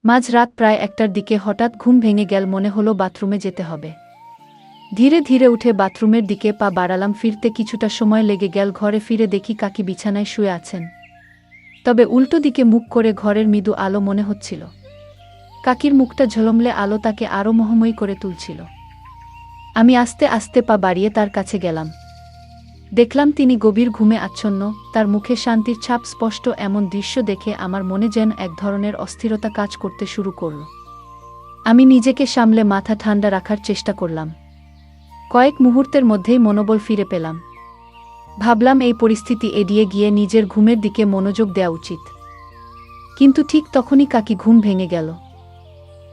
মাঝরাত প্রায় ১টার দিকে হঠাৎ ঘুম ভেঙে গেল, মনে হলো বাথরুমে যেতে হবে। ধীরে ধীরে উঠে বাথরুমের দিকে পা বাড়ালাম। ফিরতে কিছুটা সময় লেগে গেল। ঘরে ফিরে দেখি কাকি বিছানায় শুয়ে আছেন, তবে উল্টো দিকে মুখ করে। ঘরের মৃদু আলো মনে হচ্ছিল। কাকির মুখটা ঝলমলে আলো তাকে আরও মোহময়ী করে তুলছিল। আমি আস্তে আস্তে পা বাড়িয়ে তার কাছে গেলাম। দেখলাম তিনি গভীর ঘুমে আচ্ছন্ন, তার মুখে শান্তির ছাপ স্পষ্ট। এমন দৃশ্য দেখে আমার মনে যেন এক ধরনের অস্থিরতা কাজ করতে শুরু করল। আমি নিজেকে সামলে মাথা ঠান্ডা রাখার চেষ্টা করলাম। কয়েক মুহূর্তের মধ্যেই মনোবল ফিরে পেলাম। ভাবলাম এই পরিস্থিতি এড়িয়ে গিয়ে নিজের ঘুমের দিকে মনোযোগ দেওয়া উচিত। কিন্তু ঠিক তখনই কাকি ঘুম ভেঙে গেল।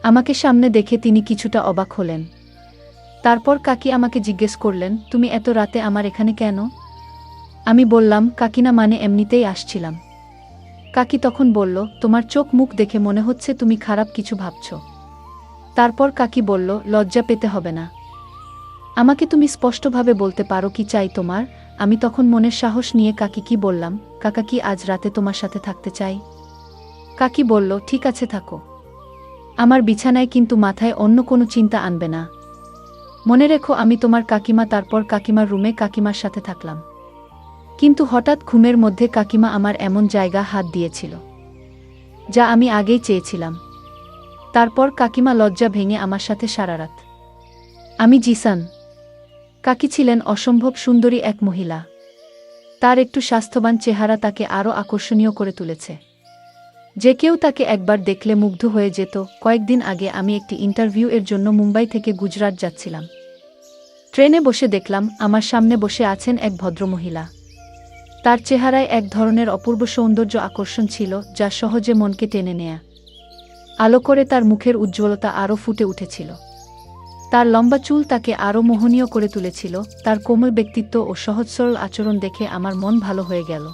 আমাকে সামনে দেখে তিনি কিছুটা অবাক হলেন। তারপর কাকি আমাকে জিজ্ঞেস করলেন, তুমি এত রাতে আমার এখানে কেন? আমি বললাম, কাকিনা, মানে এমনিতেই আসছিলাম। কাকি তখন বলল, তোমার চোখ মুখ দেখে মনে হচ্ছে তুমি খারাপ কিছু ভাবছ। তারপর কাকি বলল, লজ্জা পেতে হবে না, আমাকে তুমি স্পষ্টভাবে বলতে পারো কি চাই তোমার। আমি তখন মনের সাহস নিয়ে কাকি কি বললাম, কাকা, কি আজ রাতে তোমার সাথে থাকতে চাই? কাকি বলল, ঠিক আছে, থাকো আমার বিছানায়, কিন্তু মাথায় অন্য কোনো চিন্তা আনবে না। মনে রেখো আমি তোমার কাকিমা। তারপর কাকিমার রুমে কাকিমার সাথে থাকলাম। কিন্তু হঠাৎ ঘুমের মধ্যে কাকিমা আমার এমন জায়গা হাত দিয়েছিল যা আমি আগেই চেয়েছিলাম। তারপর কাকিমা লজ্জা ভেঙে আমার সাথে সারা রাত। আমি জিসান। কাকি ছিলেন অসম্ভব সুন্দরী এক মহিলা। তার একটু স্বাস্থ্যবান চেহারা তাকে আরও আকর্ষণীয় করে তুলেছে। যে কেউ তাকে একবার দেখলে মুগ্ধ হয়ে যেত। কয়েকদিন আগে আমি একটি ইন্টারভিউ এর জন্য মুম্বাই থেকে গুজরাট যাচ্ছিলাম। ট্রেনে বসে দেখলাম আমার সামনে বসে আছেন এক ভদ্রমহিলা। তার চেহারায় এক ধরনের অপূর্ব সৌন্দর্য আকর্ষণ ছিল, যা সহজে মনকে টেনে নেয়া। আলো করে তার মুখের উজ্জ্বলতা আরও ফুটে উঠেছিল। তার লম্বা চুল তাকে আরও মোহনীয় করে তুলেছিল। তার কোমল ব্যক্তিত্ব ও সহজ সরল আচরণ দেখে আমার মন ভালো হয়ে গেল।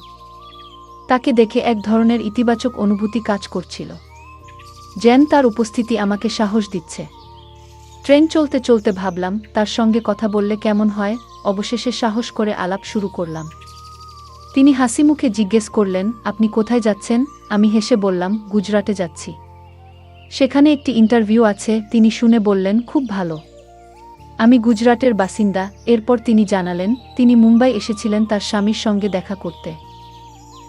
তাকে দেখে এক ধরনের ইতিবাচক অনুভূতি কাজ করছিল, যেন তার উপস্থিতি আমাকে সাহস দিচ্ছে। ট্রেন চলতে চলতে ভাবলাম, তার সঙ্গে কথা বললে কেমন হয়। অবশেষে সাহস করে আলাপ শুরু করলাম। তিনি হাসি মুখে জিজ্ঞেস করলেন, আপনি কোথায় যাচ্ছেন? আমি হেসে বললাম, গুজরাটে যাচ্ছি, সেখানে একটি ইন্টারভিউ আছে। তিনি শুনে বললেন, খুব ভালো, আমি গুজরাটের বাসিন্দা। এরপর তিনি জানালেন, তিনি মুম্বাই এসেছিলেন তার স্বামীর সঙ্গে দেখা করতে।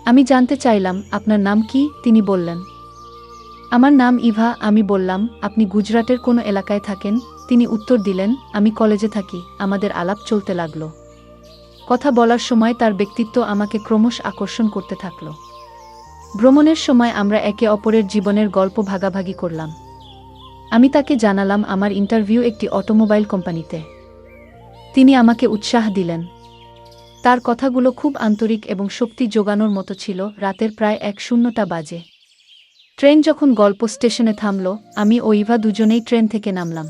আমি জানতে চাইলাম, আপনার নাম কি? তিনি বললেন, আমার নাম ইভা। আমি বললাম, আপনি গুজরাটের কোনো এলাকায় থাকেন? তিনি উত্তর দিলেন, আমি কলেজে থাকি। আমাদের আলাপ চলতে লাগলো। কথা বলার সময় তার ব্যক্তিত্ব আমাকে ক্রমশ আকর্ষণ করতে থাকল। ভ্রমণের সময় আমরা একে অপরের জীবনের গল্প ভাগাভাগি করলাম। আমি তাকে জানালাম আমার ইন্টারভিউ একটি অটোমোবাইল কোম্পানিতে। তিনি আমাকে উৎসাহ দিলেন। তার কথাগুলো খুব আন্তরিক এবং শক্তি যোগানোর মতো ছিল। রাতের প্রায় 1:00 বাজে। ট্রেন যখন গল্প স্টেশনে থামল, আমি ও ইভা দুজনেই ট্রেন থেকে নামলাম।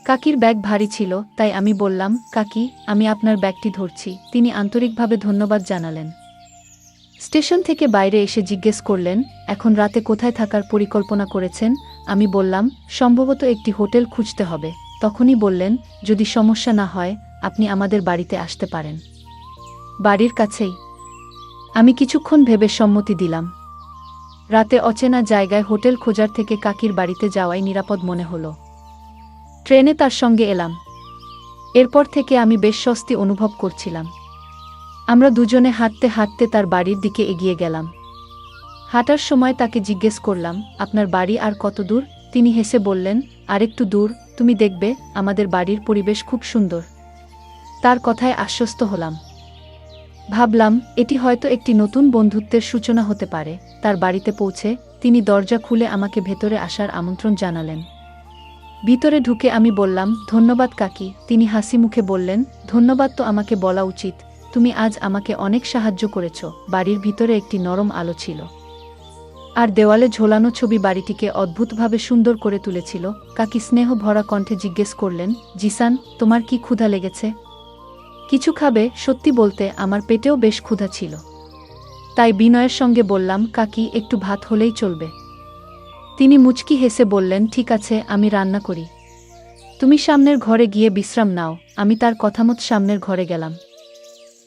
কাকির ব্যাগ ভারী ছিল, তাই আমি বললাম, কাকি, আমি আপনার ব্যাগটি ধরছি। তিনি আন্তরিকভাবে ধন্যবাদ জানালেন। স্টেশন থেকে বাইরে এসে জিজ্ঞেস করলেন, এখন রাতে কোথায় থাকার পরিকল্পনা করেছেন? আমি বললাম, সম্ভবত একটি হোটেল খুঁজতে হবে। তখনই বললেন, যদি সমস্যা না হয় আপনি আমাদের বাড়িতে আসতে পারেন, বাড়ির কাছেই। আমি কিছুক্ষণ ভেবে সম্মতি দিলাম। রাতে অচেনা জায়গায় হোটেল খোঁজার থেকে কাকির বাড়িতে যাওয়াই নিরাপদ মনে হলো। ট্রেনে তার সঙ্গে এলাম। এরপর থেকে আমি বেশ স্বস্তি অনুভব করছিলাম। আমরা দুজনে হাঁটতে হাঁটতে তার বাড়ির দিকে এগিয়ে গেলাম। হাঁটার সময় তাকে জিজ্ঞেস করলাম, আপনার বাড়ি আর কত দূর? তিনি হেসে বললেন, আরেকটু দূর। তুমি দেখবে আমাদের বাড়ির পরিবেশ খুব সুন্দর। তার কথায় আশ্বস্ত হলাম। ভাবলাম, এটি হয়তো একটি নতুন বন্ধুত্বের সূচনা হতে পারে। তার বাড়িতে পৌঁছে তিনি দরজা খুলে আমাকে ভেতরে আসার আমন্ত্রণ জানালেন। ভিতরে ঢুকে আমি বললাম, ধন্যবাদ কাকি। তিনি হাসি মুখে বললেন, ধন্যবাদ তো আমাকে বলা উচিত। তুমি আজ আমাকে অনেক সাহায্য করেছ। বাড়ির ভিতরে একটি নরম আলো ছিল, আর দেওয়ালে ঝোলানো ছবি বাড়িটিকে অদ্ভুতভাবে সুন্দর করে তুলেছিল। কাকি স্নেহ ভরা কণ্ঠে জিজ্ঞেস করলেন, জিসান, তোমার কি ক্ষুধা লেগেছে? কিছু খাবে? সত্যি বলতে আমার পেটেও বেশ ক্ষুধা ছিল, তাই বিনয়ের সঙ্গে বললাম, কাকি, একটু ভাত হলেই চলবে। তিনি মুচকি হেসে বললেন, ঠিক আছে, আমি রান্না করি। তুমি সামনের ঘরে গিয়ে বিশ্রাম নাও। আমি তার কথামত সামনের ঘরে গেলাম।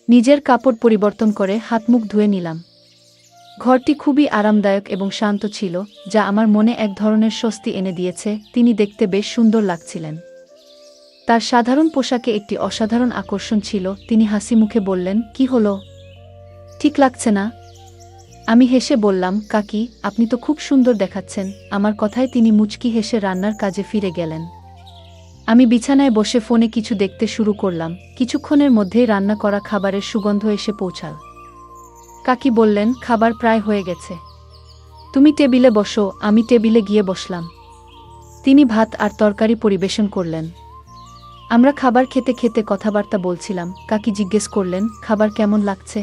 নিজের কাপড় পরিবর্তন করে হাত মুখ ধুয়ে নিলাম। ঘরটি খুবই আরামদায়ক এবং শান্ত ছিল, যা আমার মনে এক ধরনের স্বস্তি এনে দিয়েছে। তিনি দেখতে বেশ সুন্দর লাগছিলেন। তার সাধারণ পোশাকে একটি অসাধারণ আকর্ষণ ছিল। তিনি হাসি মুখে বললেন, কি হলো, ঠিক লাগছে না? আমি হেসে বললাম, কাকি, আপনি তো খুব সুন্দর দেখাচ্ছেন। আমার কথায় তিনি মুচকি হেসে রান্নার কাজে ফিরে গেলেন। আমি বিছানায় বসে ফোনে কিছু দেখতে শুরু করলাম। কিছুক্ষণের মধ্যেই রান্না করা খাবারের সুগন্ধ এসে পৌঁছাল। কাকি বললেন, খাবার প্রায় হয়ে গেছে, তুমি টেবিলে বসো। আমি টেবিলে গিয়ে বসলাম। তিনি ভাত আর তরকারি পরিবেশন করলেন। আমরা খাবার খেতে খেতে কথাবার্তা বলছিলাম। কাকি জিজ্ঞেস করলেন, খাবার কেমন লাগছে?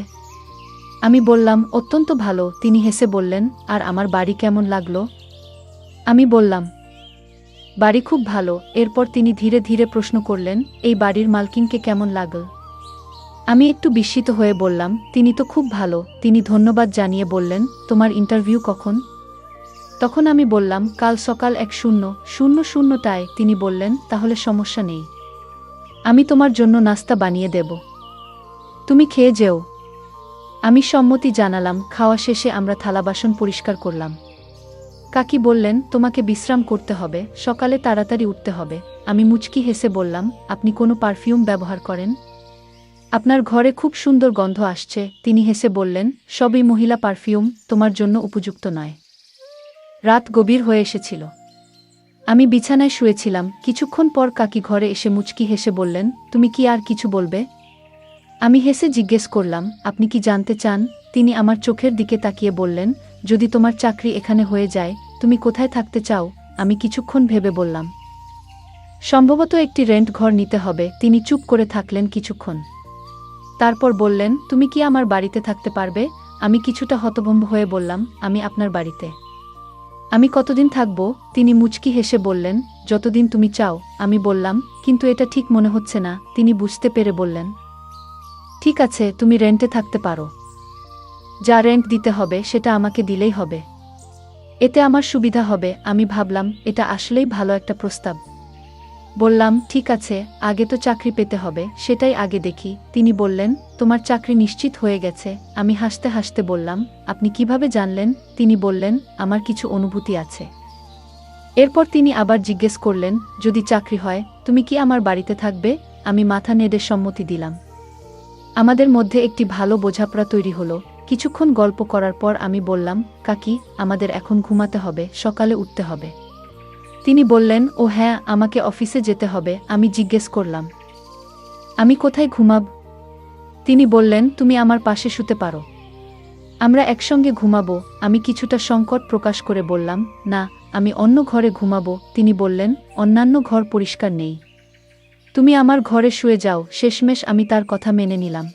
আমি বললাম, অত্যন্ত ভালো। তিনি হেসে বললেন, আর আমার বাড়ি কেমন লাগলো? আমি বললাম, বাড়ি খুব ভালো। এরপর তিনি ধীরে ধীরে প্রশ্ন করলেন, এই বাড়ির মালকিনকে কেমন লাগল? আমি একটু বিস্মিত হয়ে বললাম, তিনি তো খুব ভালো। তিনি ধন্যবাদ জানিয়ে বললেন, তোমার ইন্টারভিউ কখন? তখন আমি বললাম, কাল সকাল ১:০০টায়। তিনি বললেন, তাহলে সমস্যা নেই, আমি তোমার জন্য নাস্তা বানিয়ে দেব, তুমি খেয়ে যেও। আমি সম্মতি জানালাম। খাওয়া শেষে আমরা থালাবাসন পরিষ্কার করলাম। কাকি বললেন, তোমাকে বিশ্রাম করতে হবে, সকালে তাড়াতাড়ি উঠতে হবে। আমি মুচকি হেসে বললাম, আপনি কোনো পারফিউম ব্যবহার করেন? আপনার ঘরে খুব সুন্দর গন্ধ আসছে। তিনি হেসে বললেন, সবই মহিলা পারফিউম, তোমার জন্য উপযুক্ত নয়। রাত গভীর হয়ে এসেছিল। আমি বিছানায় শুয়েছিলাম। কিছুক্ষণ পর কাকি ঘরে এসে মুচকি হেসে বললেন, তুমি কি আর কিছু বলবে? আমি হেসে জিজ্ঞেস করলাম, আপনি কি জানতে চান? তিনি আমার চোখের দিকে তাকিয়ে বললেন, যদি তোমার চাকরি এখানে হয়ে যায়, তুমি কোথায় থাকতে চাও? আমি কিছুক্ষণ ভেবে বললাম, সম্ভবত একটি রেন্ট ঘর নিতে হবে। তিনি চুপ করে থাকলেন কিছুক্ষণ। তারপর বললেন, তুমি কি আমার বাড়িতে থাকতে পারবে? আমি কিছুটা হতভম্ব হয়ে বললাম, আমি আপনার বাড়িতে? আমি কতদিন থাকব? তিনি মুচকি হেসে বললেন, যতদিন তুমি চাও। আমি বললাম, কিন্তু এটা ঠিক মনে হচ্ছে না। তিনি বুঝতে পেরে বললেন, ঠিক আছে, তুমি রেন্টে থাকতে পারো। যা রেন্ট দিতে হবে সেটা আমাকে দিলেই হবে, এতে আমার সুবিধা হবে। আমি ভাবলাম, এটা আসলেই ভালো একটা প্রস্তাব। বললাম, ঠিক আছে, আগে তো চাকরি পেতে হবে, সেটাই আগে দেখি। তিনি বললেন, তোমার চাকরি নিশ্চিত হয়ে গেছে। আমি হাসতে হাসতে বললাম, আপনি কিভাবে জানলেন? তিনি বললেন, আমার কিছু অনুভূতি আছে। এরপর তিনি আবার জিজ্ঞেস করলেন, যদি চাকরি হয়, তুমি কি আমার বাড়িতে থাকবে? আমি মাথা নেড়ে সম্মতি দিলাম। আমাদের মধ্যে একটি ভালো বোঝাপড়া তৈরি হলো। কিছুক্ষণ গল্প করার পর আমি বললাম, কাকি, আমাদের এখন ঘুমাতে হবে, সকালে উঠতে হবে। তিনি বললেন, ও হ্যাঁ, আমাকে অফিসে যেতে হবে। আমি জিজ্ঞেস করলাম, আমি কোথায় ঘুমাব? তিনি বললেন, তুমি আমার পাশে শুতে পারো, আমরা একসঙ্গে ঘুমাবো। আমি কিছুটা সংকট প্রকাশ করে বললাম, না, আমি অন্য ঘরে ঘুমাবো। তিনি বললেন, অন্যান্য ঘর পরিষ্কার নেই, তুমি আমার ঘরে শুয়ে যাও। শেষমেশ আমি তার কথা মেনে নিলাম।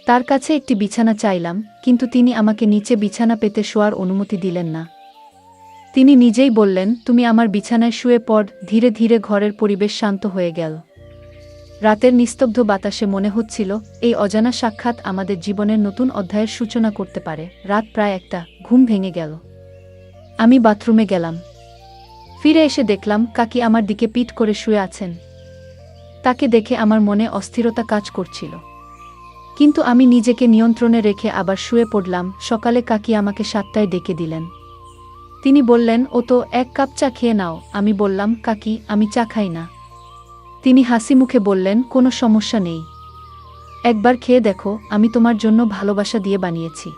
তার কাছে একটি বিছানা চাইলাম, কিন্তু তিনি আমাকে নিচে বিছানা পেতে শোয়ার অনুমতি দিলেন না। তিনি নিজেই বললেন, তুমি আমার বিছানায় শুয়ে পড়। ধীরে ধীরে ঘরের পরিবেশ শান্ত হয়ে গেল। রাতের নিস্তব্ধ বাতাসে মনে হচ্ছিল, এই অজানা সাক্ষাৎ আমাদের জীবনের নতুন অধ্যায়ের সূচনা করতে পারে। রাত প্রায় 1টা, ঘুম ভেঙে গেল। আমি বাথরুমে গেলাম। ফিরে এসে দেখলাম, কাকি আমার দিকে পিঠ করে শুয়ে আছেন। তাকে দেখে আমার মনে অস্থিরতা কাজ করছিল, কিন্তু আমি নিজেকে নিয়ন্ত্রণে রেখে আবার শুয়ে পড়লাম। সকালে কাকি আমাকে 7টায় ডেকে দিলেন। তিনি বললেন, ও তো 1 কাপ চা খেয়ে নাও। আমি বললাম, কাকি, আমি চা খাই না। তিনি হাসি মুখে বললেন, কোনো সমস্যা নেই, একবার খেয়ে দেখো, আমি তোমার জন্য ভালোবাসা দিয়ে বানিয়েছি।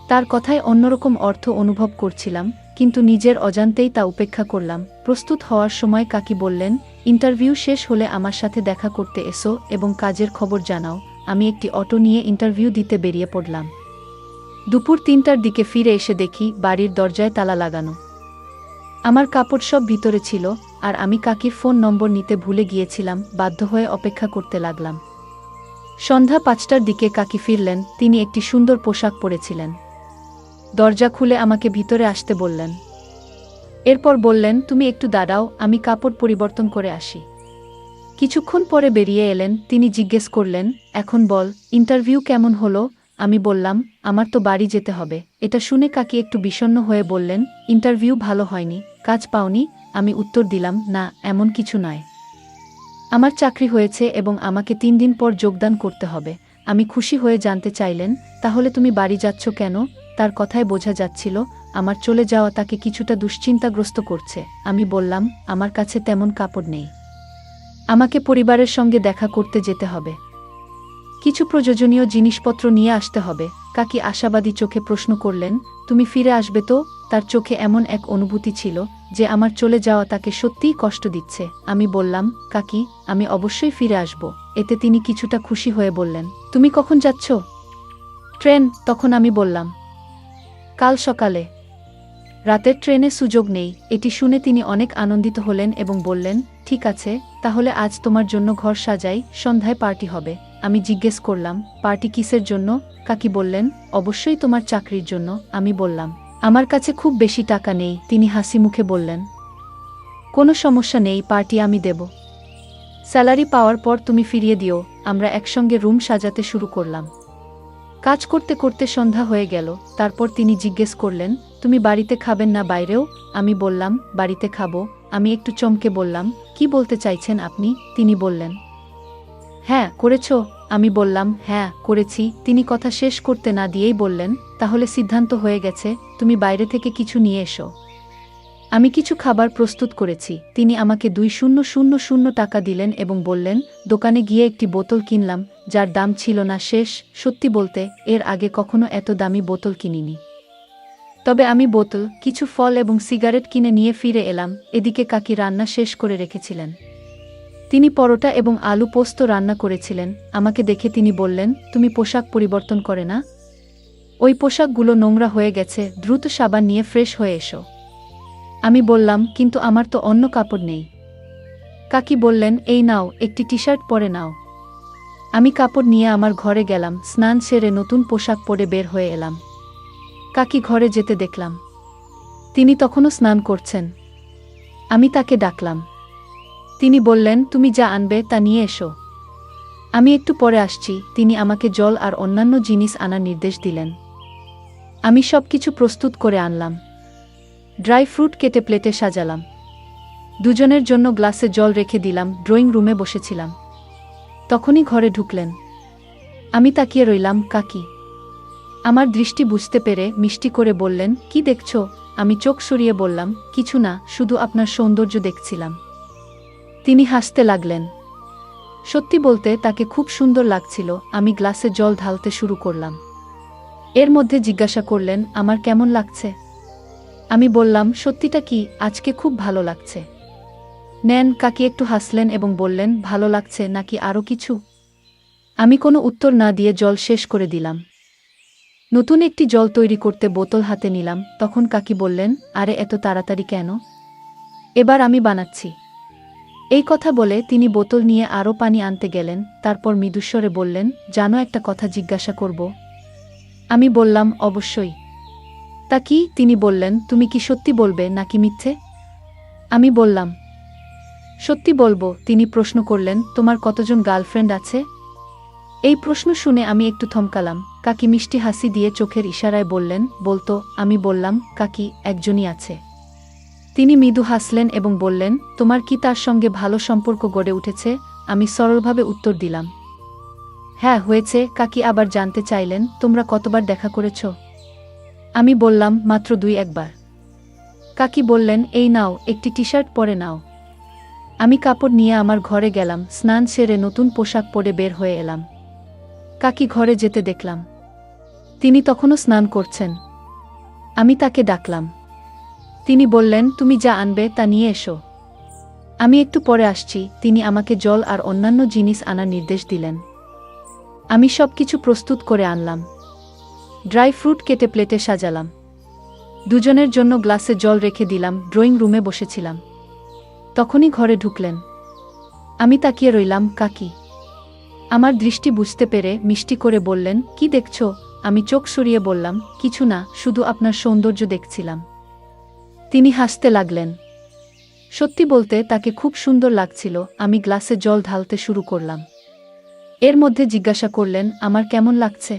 তার কথায় অন্যরকম অর্থ অনুভব করছিলাম, কিন্তু নিজের অজান্তেই তা উপেক্ষা করলাম। প্রস্তুত হওয়ার সময় কাকি বললেন, ইন্টারভিউ শেষ হলে আমার সাথে দেখা করতে এসো এবং কাজের খবর জানাও। আমি একটি অটো নিয়ে ইন্টারভিউ দিতে বেরিয়ে পড়লাম। দুপুর 3টার দিকে ফিরে এসে দেখি বাড়ির দরজায় তালা লাগানো। আমার কাপড় সব ভিতরে ছিল, আর আমি কাকির ফোন নম্বর নিতে ভুলে গিয়েছিলাম। বাধ্য হয়ে অপেক্ষা করতে লাগলাম। সন্ধ্যা 5টার দিকে কাকি ফিরলেন। তিনি একটি সুন্দর পোশাক পরেছিলেন। দরজা খুলে আমাকে ভিতরে আসতে বললেন। এরপর বললেন, তুমি একটু দাঁড়াও, আমি কাপড় পরিবর্তন করে আসি। কিছুক্ষণ পরে বেরিয়ে এলেন। তিনি জিজ্ঞেস করলেন, এখন বল, ইন্টারভিউ কেমন হলো? আমি বললাম, আমার তো বাড়ি যেতে হবে। এটা শুনে কাকি একটু বিষণ্ণ হয়ে বললেন, ইন্টারভিউ ভালো হয়নি, কাজ পাওনি? আমি উত্তর দিলাম, না, এমন কিছু নয়। আমার চাকরি হয়েছে এবং আমাকে 3 দিন পর যোগদান করতে হবে। আমি খুশি হয়ে জানতে চাইলেন, তাহলে তুমি বাড়ি যাচ্ছ কেন? তার কথায় বোঝা যাচ্ছিল আমার চলে যাওয়া তাকে কিছুটা দুশ্চিন্তাগ্রস্ত করছে। আমি বললাম, আমার কাছে তেমন কাপড় নেই, আমাকে পরিবারের সঙ্গে দেখা করতে যেতে হবে, কিছু প্রয়োজনীয় জিনিসপত্র নিয়ে আসতে হবে। কাকি আশাবাদী চোখে প্রশ্ন করলেন, তুমি ফিরে আসবে তো? তার চোখে এমন এক অনুভূতি ছিল যে আমার চলে যাওয়া তাকে সত্যিই কষ্ট দিচ্ছে। আমি বললাম, কাকি, আমি অবশ্যই ফিরে আসব। এতে তিনি কিছুটা খুশি হয়ে বললেন, তুমি কখন যাচ্ছ? ট্রেন। তখন আমি বললাম, কাল সকালে। রাতের ট্রেনে সুযোগ নেই। এটি শুনে তিনি অনেক আনন্দিত হলেন এবং বললেন, ঠিক আছে, তাহলে আজ তোমার জন্য ঘর সাজাই, সন্ধ্যায় পার্টি হবে। আমি জিজ্ঞেস করলাম, পার্টি কিসের জন্য? কাকি বললেন, অবশ্যই তোমার চাকরির জন্য। আমি বললাম, আমার কাছে খুব বেশি টাকা নেই। তিনি হাসি মুখে বললেন, কোনো সমস্যা নেই, পার্টি আমি দেব। স্যালারি পাওয়ার পর তুমি ফিরিয়ে দিও। আমরা একসঙ্গে রুম সাজাতে শুরু করলাম। কাজ করতে করতে সন্ধ্যা হয়ে গেল। তারপর তিনি জিজ্ঞেস করলেন, তুমি বাড়িতে খাবেন না বাইরেও? আমি বললাম, বাড়িতে খাবো। আমি একটু চমকে বললাম, কি বলতে চাইছেন আপনি? তিনি বললেন, হ্যাঁ, করেছ? আমি বললাম, হ্যাঁ, করেছি। তিনি কথা শেষ করতে না দিয়েই বললেন, তাহলে সিদ্ধান্ত হয়ে গেছে, তুমি বাইরে থেকে কিছু নিয়ে এসো। আমি কিছু খাবার প্রস্তুত করেছি। তিনি আমাকে 2000 টাকা দিলেন এবং বললেন, দোকানে গিয়ে একটি বোতল কিনলাম, যার দাম ছিল না শেষ। সত্যি বলতে, এর আগে কখনো এত দামি বোতল কিনিনি। তবে আমি বোতল, কিছু ফল এবং সিগারেট কিনে নিয়ে ফিরে এলাম। এদিকে কাকি রান্না শেষ করে রেখেছিলেন। তিনি পরোটা এবং আলু পোস্ত রান্না করেছিলেন। আমাকে দেখে তিনি বললেন, তুমি পোশাক পরিবর্তন করে না? ওই পোশাকগুলো নোংরা হয়ে গেছে, দ্রুত সাবান নিয়ে ফ্রেশ হয়ে এসো। আমি বললাম, কিন্তু আমার তো অন্য কাপড় নেই। কাকি বললেন, এই নাও, একটি টি শার্ট পরে নাও। আমি কাপড় নিয়ে আমার ঘরে গেলাম, স্নান সেরে নতুন পোশাক পরে বের হয়ে এলাম। কাকি ঘরে যেতে দেখলাম। তিনি তখনও স্নান করছেন। আমি তাকে ডাকলাম। তিনি বললেন, তুমি যা আনবে তা নিয়ে এসো, আমি একটু পরে আসছি। তিনি আমাকে জল আর অন্যান্য জিনিস আনার নির্দেশ দিলেন। আমি সবকিছু প্রস্তুত করে আনলাম। ড্রাই ফ্রুট কেটে প্লেটে সাজালাম। দুজনের জন্য গ্লাসে জল রেখে দিলাম। ড্রয়িং রুমে বসেছিলাম। তখনই ঘরে ঢুকলেন। আমি তাকিয়ে রইলাম। কাকি আমার দৃষ্টি বুঝতে পেরে মিষ্টি করে বললেন, কি দেখছো? আমি চোখ সরিয়ে বললাম, কিছু না, শুধু আপনার সৌন্দর্য দেখছিলাম। তিনি হাসতে লাগলেন। সত্যি বলতে তাকে খুব সুন্দর লাগছিল। আমি গ্লাসে জল ঢালতে শুরু করলাম। এর মধ্যে জিজ্ঞাসা করলেন, আমার কেমন লাগছে? আমি বললাম, সত্যিটা কি, আজকে খুব ভালো লাগছে। নেন। কাকি একটু হাসলেন এবং বললেন, ভালো লাগছে নাকি আরও কিছু? আমি কোনো উত্তর না দিয়ে জল শেষ করে দিলাম। নতুন একটি জল তৈরি করতে বোতল হাতে নিলাম। তখন কাকি বললেন, আরে এত তাড়াতাড়ি কেন? এবার আমি বানাচ্ছি। এই কথা বলে তিনি বোতল নিয়ে আরও পানি আনতে গেলেন। তারপর মৃদুস্বরে বললেন, জানো একটা কথা জিজ্ঞাসা করব? আমি বললাম, অবশ্যই। তা কি? তিনি বললেন, তুমি কি সত্যি বলবে নাকি মিথ্যে? আমি বললাম, সত্যি বলবো। তিনি প্রশ্ন করলেন, তোমার কতজন গার্লফ্রেন্ড আছে? এই প্রশ্ন শুনে আমি একটু থমকালাম। কাকি মিষ্টি হাসি দিয়ে চোখের ইশারায় বললেন, বলতো। আমি বললাম, কাকি, একজনই আছে। তিনি মৃদু হাসলেন এবং বললেন, তোমার কি তার সঙ্গে ভালো সম্পর্ক গড়ে উঠেছে? আমি সরলভাবে উত্তর দিলাম, হ্যাঁ, হয়েছে। কাকি আবার জানতে চাইলেন, তোমরা কতবার দেখা করেছ? আমি বললাম, মাত্র 2-1 বার। কাকি বললেন, এই নাও, একটি টি শার্ট পরে নাও। আমি কাপড় নিয়ে আমার ঘরে গেলাম। স্নান সেরে নতুন পোশাক পরে বের হয়ে এলাম। কাকি ঘরে যেতে দেখলাম। তিনি তখনও স্নান করছেন। আমি তাকে ডাকলাম। তিনি বললেন, তুমি যা আনবে তা নিয়ে এসো, আমি একটু পরে আসছি। তিনি আমাকে জল আর অন্যান্য জিনিস আনার নির্দেশ দিলেন। আমি সবকিছু প্রস্তুত করে আনলাম। ড্রাই ফ্রুট কেটে প্লেটে সাজালাম। দুজনের জন্য গ্লাসে জল রেখে দিলাম। ড্রয়িং রুমে বসেছিলাম। তখনই ঘরে ঢুকলেন। আমি তাকিয়ে রইলাম। কাকি আমার দৃষ্টি বুঝতে পেরে মিষ্টি করে বললেন, কি দেখছো? আমি চোখ সরিয়ে বললাম, কিছু না, শুধু আপনার সৌন্দর্য দেখছিলাম। তিনি হাসতে লাগলেন। সত্যি বলতে তাকে খুব সুন্দর লাগছিল। আমি গ্লাসে জল ঢালতে শুরু করলাম। এর মধ্যে জিজ্ঞাসা করলেন, আমার কেমন লাগছে?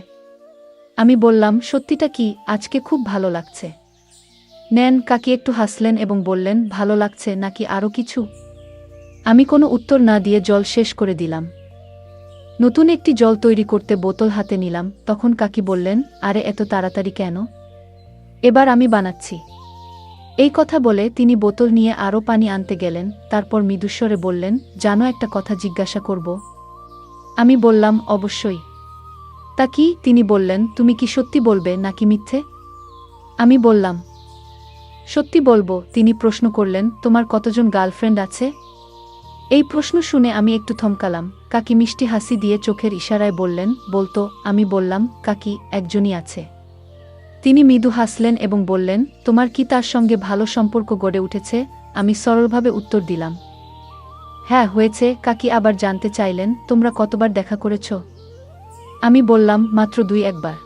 আমি বললাম, সত্যিটা কি, আজকে খুব ভালো লাগছে। নেন। কাকি একটু হাসলেন এবং বললেন, ভালো লাগছে নাকি আরও কিছু? আমি কোনো উত্তর না দিয়ে জল শেষ করে দিলাম। নতুন একটি জল তৈরি করতে বোতল হাতে নিলাম। তখন কাকি বললেন, আরে এত তাড়াতাড়ি কেন? এবার আমি বানাচ্ছি। এই কথা বলে তিনি বোতল নিয়ে আরও পানি আনতে গেলেন, তারপর মৃদুস্বরে বললেন, জানো একটা কথা জিজ্ঞাসা করব? আমি বললাম, অবশ্যই। তা কি? তিনি বললেন, তুমি কি সত্যি বলবে নাকি মিথ্যে? আমি বললাম, সত্যি বলবো। তিনি প্রশ্ন করলেন, তোমার কতজন গার্লফ্রেন্ড আছে? এই প্রশ্ন শুনে আমি একটু থমকালাম। কাকি মিষ্টি হাসি দিয়ে চোখের ইশারায় বললেন, বলতো। আমি বললাম, কাকি, একজনই আছে। তিনি মৃদু হাসলেন এবং বললেন, তোমার কি তার সঙ্গে ভালো সম্পর্ক গড়ে উঠেছে? আমি সরলভাবে উত্তর দিলাম, হ্যাঁ, হয়েছে। কাকি আবার জানতে চাইলেন, তোমরা কতবার দেখা করেছ? আমি বললাম, মাত্র 2-1 বার।